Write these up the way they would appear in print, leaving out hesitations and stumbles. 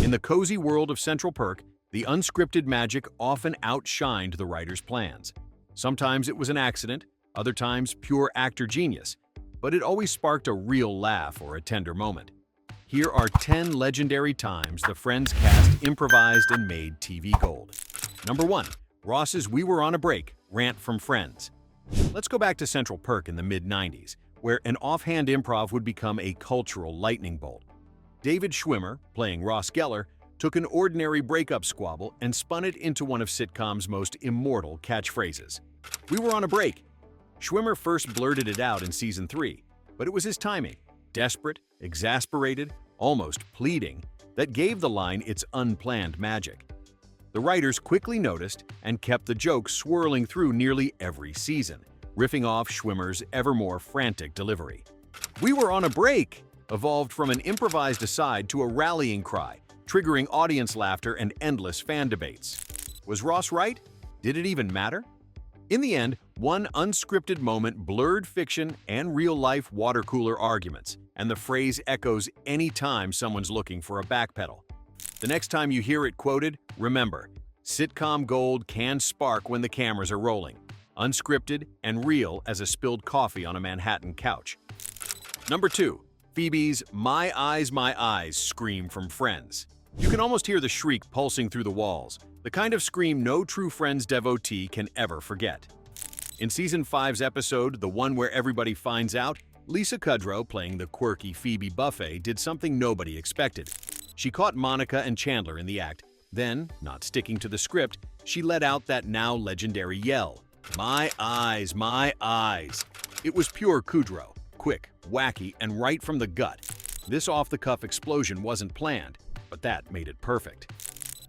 In the cozy world of Central Perk, the unscripted magic often outshined the writer's plans. Sometimes it was an accident, other times pure actor genius, but it always sparked a real laugh or a tender moment. Here are 10 legendary times the Friends cast improvised and made TV gold. Number 1. Ross's "We Were on a Break" rant from Friends. Let's go back to Central Perk in the mid-90s, where an offhand improv would become a cultural lightning bolt. David Schwimmer, playing Ross Geller, took an ordinary breakup squabble and spun it into one of sitcom's most immortal catchphrases. "We were on a break." Schwimmer first blurted it out in season 3, but it was his timing, desperate, exasperated, almost pleading, that gave the line its unplanned magic. The writers quickly noticed and kept the joke swirling through nearly every season, riffing off Schwimmer's ever more frantic delivery. "We were on a break" evolved from an improvised aside to a rallying cry, triggering audience laughter and endless fan debates. Was Ross right? Did it even matter? In the end, one unscripted moment blurred fiction and real-life water cooler arguments, and the phrase echoes any time someone's looking for a backpedal. The next time you hear it quoted, remember, sitcom gold can spark when the cameras are rolling, unscripted and real as a spilled coffee on a Manhattan couch. Number 2. Phoebe's my eyes" scream from Friends. You can almost hear the shriek pulsing through the walls, the kind of scream no true Friends devotee can ever forget. In Season 5's episode, the one where everybody finds out, Lisa Kudrow, playing the quirky Phoebe Buffet, did something nobody expected. She caught Monica and Chandler in the act. Then, not sticking to the script, she let out that now legendary yell, my eyes." It was pure Kudrow, quick, wacky, and right from the gut. This off-the-cuff explosion wasn't planned, but that made it perfect.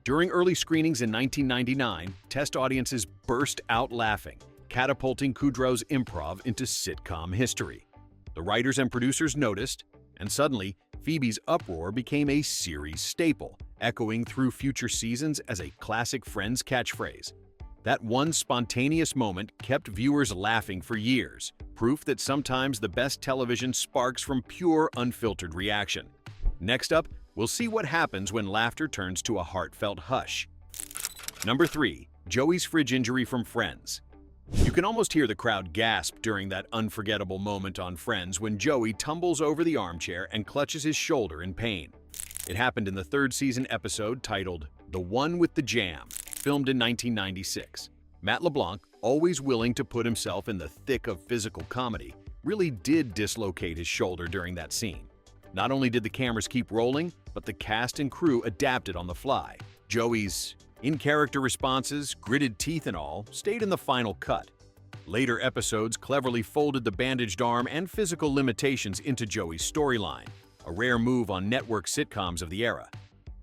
During early screenings in 1999, test audiences burst out laughing, catapulting Kudrow's improv into sitcom history. The writers and producers noticed, and suddenly, Phoebe's uproar became a series staple, echoing through future seasons as a classic Friends catchphrase. That one spontaneous moment kept viewers laughing for years, proof that sometimes the best television sparks from pure, unfiltered reaction. Next up, we'll see what happens when laughter turns to a heartfelt hush. Number 3. Joey's fridge injury from Friends. You can almost hear the crowd gasp during that unforgettable moment on Friends when Joey tumbles over the armchair and clutches his shoulder in pain. It happened in the 3rd season episode titled "The One with the Jam," filmed in 1996. Matt LeBlanc, always willing to put himself in the thick of physical comedy, really did dislocate his shoulder during that scene. Not only did the cameras keep rolling, but the cast and crew adapted on the fly. Joey's in-character responses, gritted teeth and all, stayed in the final cut. Later episodes cleverly folded the bandaged arm and physical limitations into Joey's storyline, a rare move on network sitcoms of the era.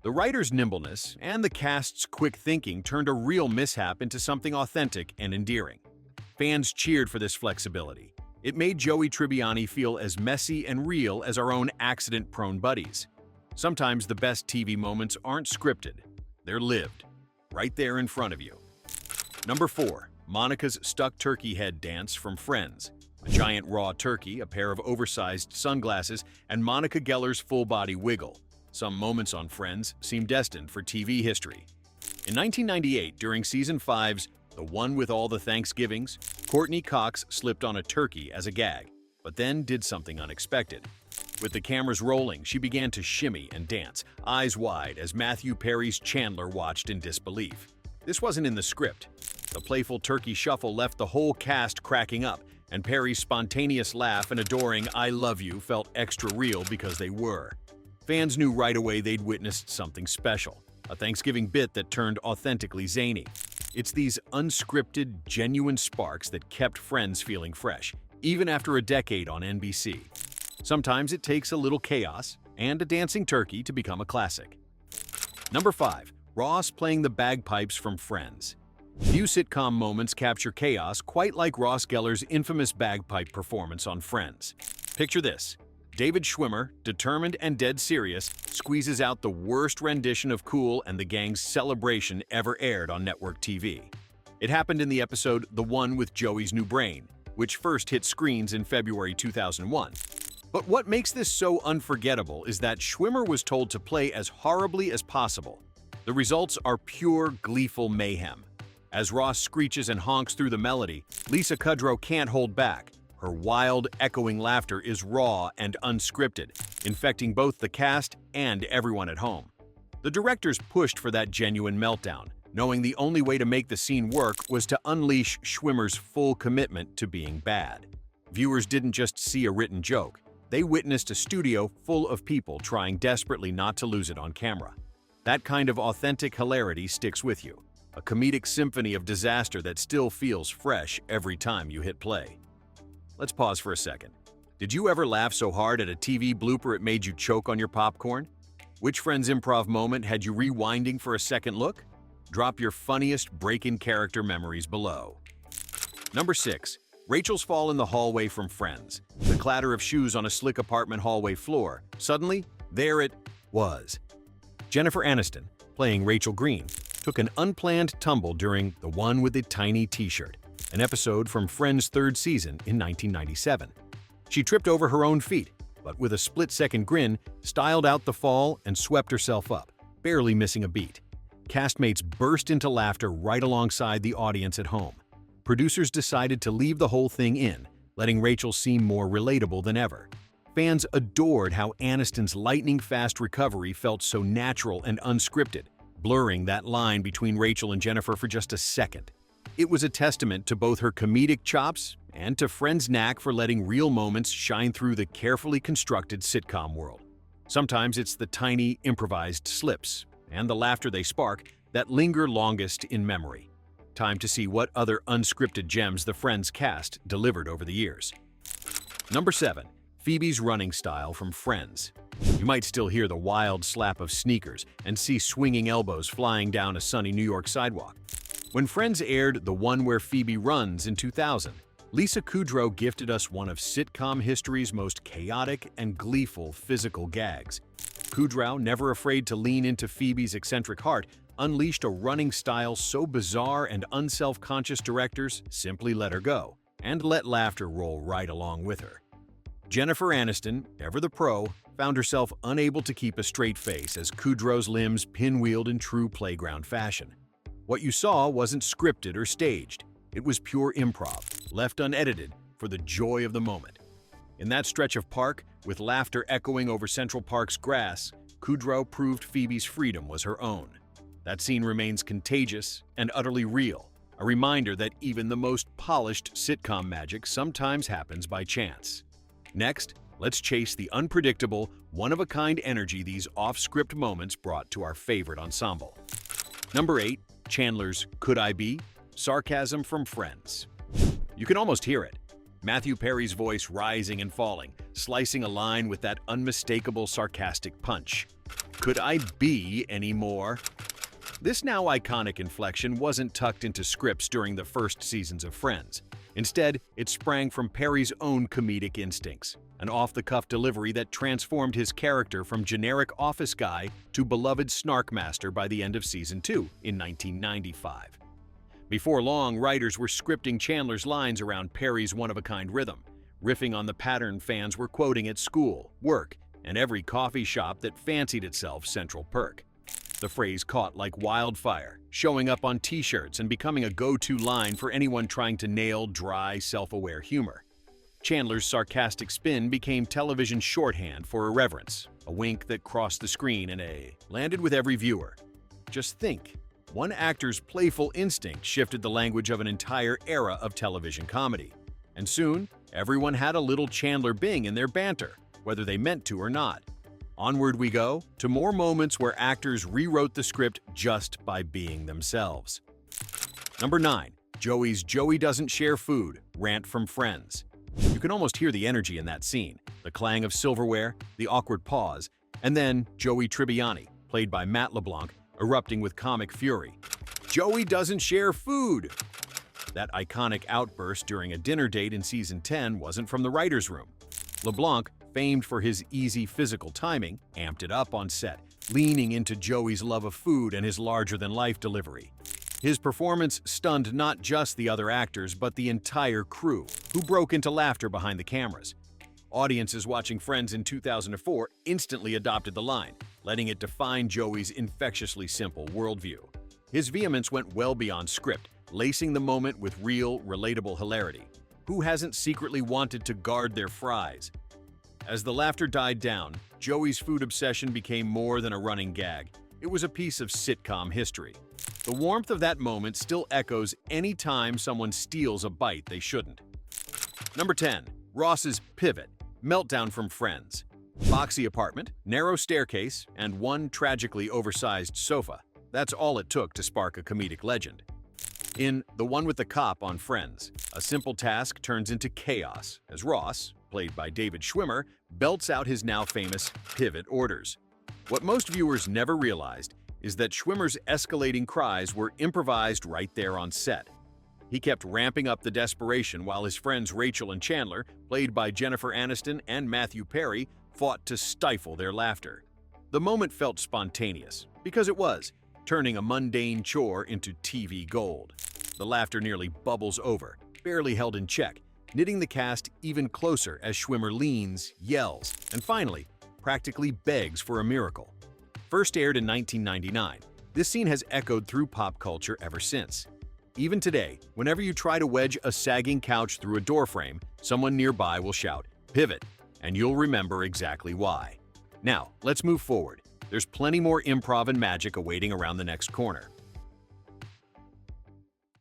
The writer's nimbleness and the cast's quick thinking turned a real mishap into something authentic and endearing. Fans cheered for this flexibility. It made Joey Tribbiani feel as messy and real as our own accident-prone buddies. Sometimes the best TV moments aren't scripted, they're lived, right there in front of you. Number 4. Monica's stuck turkey head dance from Friends. A giant raw turkey, a pair of oversized sunglasses, and Monica Geller's full-body wiggle. Some moments on Friends seem destined for TV history. In 1998, during Season 5's "The One with All the Thanksgivings," Courtney Cox slipped on a turkey as a gag, but then did something unexpected. With the cameras rolling, she began to shimmy and dance, eyes wide as Matthew Perry's Chandler watched in disbelief. This wasn't in the script. The playful turkey shuffle left the whole cast cracking up, and Perry's spontaneous laugh and adoring "I love you" felt extra real because they were. Fans knew right away they'd witnessed something special, a Thanksgiving bit that turned authentically zany. It's these unscripted, genuine sparks that kept Friends feeling fresh, even after a decade on NBC. Sometimes it takes a little chaos and a dancing turkey to become a classic. Number 5. Ross playing the bagpipes from Friends. Few sitcom moments capture chaos quite like Ross Geller's infamous bagpipe performance on Friends. Picture this. David Schwimmer, determined and dead serious, squeezes out the worst rendition of Cool and the Gang's Celebration ever aired on network TV. It happened in the episode "The One with Joey's New Brain," which first hit screens in February 2001. But what makes this so unforgettable is that Schwimmer was told to play as horribly as possible. The results are pure, gleeful mayhem. As Ross screeches and honks through the melody, Lisa Kudrow can't hold back. Her wild, echoing laughter is raw and unscripted, infecting both the cast and everyone at home. The directors pushed for that genuine meltdown, knowing the only way to make the scene work was to unleash Schwimmer's full commitment to being bad. Viewers didn't just see a written joke. They witnessed a studio full of people trying desperately not to lose it on camera. That kind of authentic hilarity sticks with you, a comedic symphony of disaster that still feels fresh every time you hit play. Let's pause for a second. Did you ever laugh so hard at a TV blooper it made you choke on your popcorn? Which Friends improv moment had you rewinding for a second look? Drop your funniest break-in character memories below. Number 6. Rachel's fall in the hallway from Friends. The clatter of shoes on a slick apartment hallway floor. Suddenly, there it was. Jennifer Aniston, playing Rachel Green, took an unplanned tumble during The One with the Tiny T-Shirt, an episode from Friends' third season in 1997. She tripped over her own feet, but with a split-second grin, styled out the fall and swept herself up, barely missing a beat. Castmates burst into laughter right alongside the audience at home. Producers decided to leave the whole thing in, letting Rachel seem more relatable than ever. Fans adored how Aniston's lightning-fast recovery felt so natural and unscripted, blurring that line between Rachel and Jennifer for just a second. It was a testament to both her comedic chops and to Friends' knack for letting real moments shine through the carefully constructed sitcom world. Sometimes it's the tiny, improvised slips and the laughter they spark that linger longest in memory. Time to see what other unscripted gems the Friends cast delivered over the years. Number 7. Phoebe's running style from Friends. You might still hear the wild slap of sneakers and see swinging elbows flying down a sunny New York sidewalk. When Friends aired The One Where Phoebe Runs in 2000, Lisa Kudrow gifted us one of sitcom history's most chaotic and gleeful physical gags. Kudrow, never afraid to lean into Phoebe's eccentric heart, unleashed a running style so bizarre and unself-conscious directors simply let her go, and let laughter roll right along with her. Jennifer Aniston, ever the pro, found herself unable to keep a straight face as Kudrow's limbs pinwheeled in true playground fashion. What you saw wasn't scripted or staged. It was pure improv, left unedited for the joy of the moment. In that stretch of park, with laughter echoing over Central Park's grass, Kudrow proved Phoebe's freedom was her own. That scene remains contagious and utterly real, a reminder that even the most polished sitcom magic sometimes happens by chance. Next, let's chase the unpredictable, one-of-a-kind energy these off-script moments brought to our favorite ensemble. Number 8. Chandler's Could I Be? Sarcasm from Friends. You can almost hear it. Matthew Perry's voice rising and falling, slicing a line with that unmistakable sarcastic punch. Could I be any more? This now iconic inflection wasn't tucked into scripts during the first seasons of Friends. Instead, it sprang from Perry's own comedic instincts, an off-the-cuff delivery that transformed his character from generic office guy to beloved snark master by the end of Season 2 in 1995. Before long, writers were scripting Chandler's lines around Perry's one-of-a-kind rhythm, riffing on the pattern fans were quoting at school, work, and every coffee shop that fancied itself Central Perk. The phrase caught like wildfire, showing up on t-shirts and becoming a go-to line for anyone trying to nail dry, self-aware humor. Chandler's sarcastic spin became television shorthand for irreverence, a wink that crossed the screen and landed with every viewer. Just think, one actor's playful instinct shifted the language of an entire era of television comedy. And soon, everyone had a little Chandler Bing in their banter, whether they meant to or not. Onward we go, to more moments where actors rewrote the script just by being themselves. Number 9. Joey's Joey Doesn't Share Food, Rant from Friends. You can almost hear the energy in that scene, the clang of silverware, the awkward pause, and then Joey Tribbiani, played by Matt LeBlanc, erupting with comic fury. Joey doesn't share food! That iconic outburst during a dinner date in Season 10 wasn't from the writer's room. LeBlanc, famed for his easy physical timing, amped it up on set, leaning into Joey's love of food and his larger-than-life delivery. His performance stunned not just the other actors, but the entire crew, who broke into laughter behind the cameras. Audiences watching Friends in 2004 instantly adopted the line, letting it define Joey's infectiously simple worldview. His vehemence went well beyond script, lacing the moment with real, relatable hilarity. Who hasn't secretly wanted to guard their fries? As the laughter died down, Joey's food obsession became more than a running gag. It was a piece of sitcom history. The warmth of that moment still echoes any time someone steals a bite they shouldn't. Number 10. Ross's Pivot, Meltdown from Friends. Boxy apartment, narrow staircase, and one tragically oversized sofa. That's all it took to spark a comedic legend. In The One with the Cop on Friends, a simple task turns into chaos as Ross, played by David Schwimmer, belts out his now famous pivot orders. What most viewers never realized is that Schwimmer's escalating cries were improvised right there on set. He kept ramping up the desperation while his friends Rachel and Chandler, played by Jennifer Aniston and Matthew Perry, fought to stifle their laughter. The moment felt spontaneous, because it was, turning a mundane chore into TV gold. The laughter nearly bubbles over, barely held in check, knitting the cast even closer as Schwimmer leans, yells, and finally, practically begs for a miracle. First aired in 1999, this scene has echoed through pop culture ever since. Even today, whenever you try to wedge a sagging couch through a doorframe, someone nearby will shout, "Pivot," and you'll remember exactly why. Now, let's move forward. There's plenty more improv and magic awaiting around the next corner.